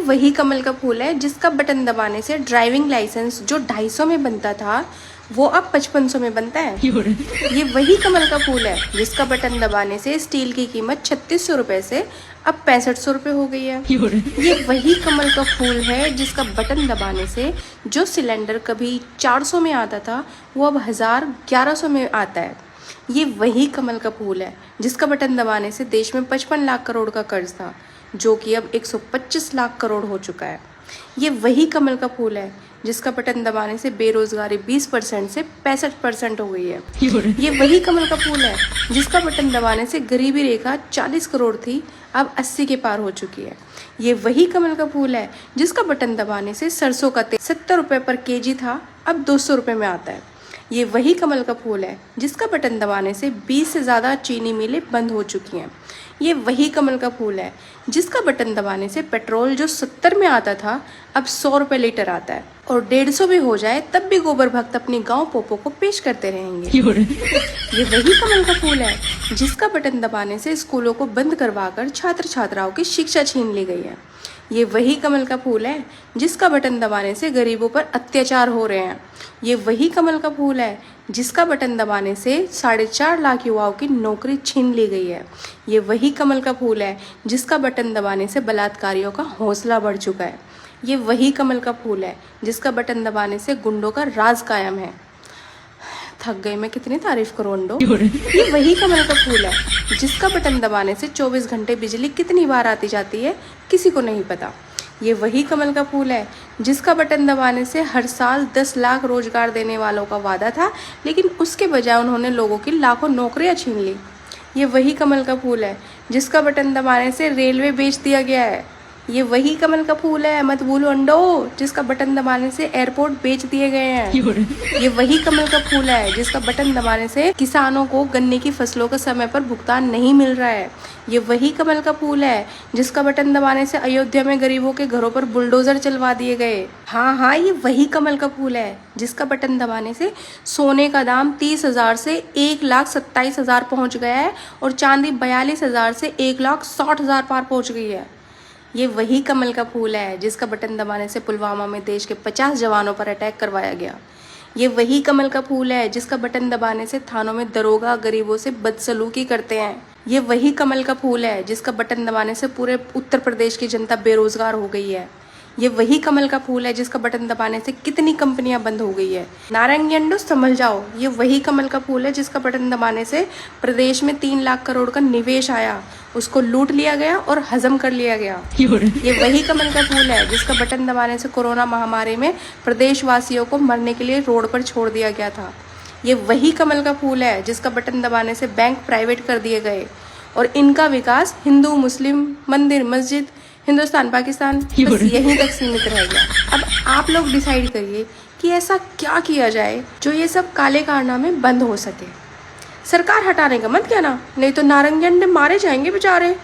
वही कमल का फूल है जिसका बटन दबाने से ड्राइविंग लाइसेंस जो 250 में बनता था वो अब 5500 में बनता है। ये वही कमल का फूल है जिसका बटन दबाने से स्टील की कीमत 3600 रुपए से अब 6500 रुपए हो गई है। ये वही कमल का फूल है जिसका बटन दबाने से जो सिलेंडर कभी 400 में आता था वो अब 1100 में आता है। ये वही कमल का फूल है जिसका बटन दबाने से देश में 55 लाख करोड़ का कर्ज था जो कि अब 125 लाख करोड़ हो चुका है। ये वही कमल का फूल है जिसका बटन दबाने से बेरोजगारी 20% से 65% हो गई है। ये वही कमल का फूल है जिसका बटन दबाने से गरीबी रेखा 40 करोड़ थी अब 80 के पार हो चुकी है। ये वही कमल का फूल है जिसका बटन दबाने से सरसों का तेल 70 रुपए पर केजी था अब 200 रुपए में आता है। ये वही कमल का फूल है जिसका बटन दबाने से 20 से ज़्यादा चीनी मिलें बंद हो चुकी हैं। ये वही कमल का फूल है जिसका बटन दबाने से पेट्रोल जो 70 में आता था अब 100 रुपए लीटर आता है और 150 भी हो जाए तब भी गोबर भक्त अपनी गांव पोपो को पेश करते रहेंगे। ये वही कमल का फूल है जिसका बटन दबाने से स्कूलों को बंद करवाकर छात्र छात्राओं की शिक्षा छीन ली गई है। ये वही कमल का फूल है जिसका बटन दबाने से गरीबों पर अत्याचार हो रहे हैं। ये वही कमल का फूल है जिसका बटन दबाने से 4.5 लाख युवाओं की नौकरी छीन ली गई है। ये वही कमल का फूल है जिसका बटन दबाने से बलात्कारियों का हौसला बढ़ चुका है। ये वही कमल का फूल है जिसका बटन दबाने से गुंडों का राज कायम है। थक गई मैं कितनी तारीफ करूं अंडो। ये वही कमल का फूल है जिसका बटन दबाने से 24 घंटे बिजली कितनी बार आती जाती है किसी को नहीं पता। ये वही कमल का फूल है जिसका बटन दबाने से हर साल 10 लाख रोजगार देने वालों का वादा था लेकिन उसके बजाय उन्होंने लोगों की लाखों नौकरियां छीन ली। ये वही कमल का फूल है जिसका बटन दबाने से रेलवे बेच दिया गया है। ये वही कमल का फूल है मत भूलो अंडो जिसका बटन दबाने से एयरपोर्ट बेच दिए गए हैं। ये वही कमल का फूल है जिसका बटन दबाने से किसानों को गन्ने की फसलों का समय पर भुगतान नहीं मिल रहा है। ये वही कमल का फूल है जिसका बटन दबाने से अयोध्या में गरीबों के घरों पर बुलडोजर चलवा दिए गए। हाँ, ये वही कमल का फूल है जिसका बटन दबाने से सोने का दाम 30,000 से 1,27,000 पहुंच गया है और चांदी 42,000 से 1,60,000 पार पहुंच गई है। ये वही कमल का फूल है जिसका बटन दबाने से पुलवामा में देश के 50 जवानों पर अटैक करवाया गया। ये वही कमल का फूल है जिसका बटन दबाने से थानों में दरोगा गरीबों से बदसलूकी करते हैं। ये वही कमल का फूल है जिसका बटन दबाने से पूरे उत्तर प्रदेश की जनता बेरोजगार हो गई है। ये वही कमल का फूल है जिसका बटन दबाने से कितनी कंपनियां बंद हो गई है। नारंगियंडो संभल जाओ। ये वही कमल का फूल है जिसका बटन दबाने से प्रदेश में 3 लाख करोड़ का निवेश आया, उसको लूट लिया गया और हजम कर लिया गया। ये वही कमल का फूल है जिसका बटन दबाने से कोरोना महामारी में प्रदेशवासियों को मरने के लिए रोड पर छोड़ दिया गया था। ये वही कमल का फूल है जिसका बटन दबाने से बैंक प्राइवेट कर दिए गए और इनका विकास हिंदू मुस्लिम मंदिर मस्जिद हिंदुस्तान पाकिस्तान बस यहीं तक सीमित रह गया। अब आप लोग डिसाइड करिए कि ऐसा क्या किया जाए जो ये सब काले कारनामे बंद हो सके। सरकार हटाने का मत कहना, नहीं तो नारंगी अंडे मारे जाएंगे बेचारे।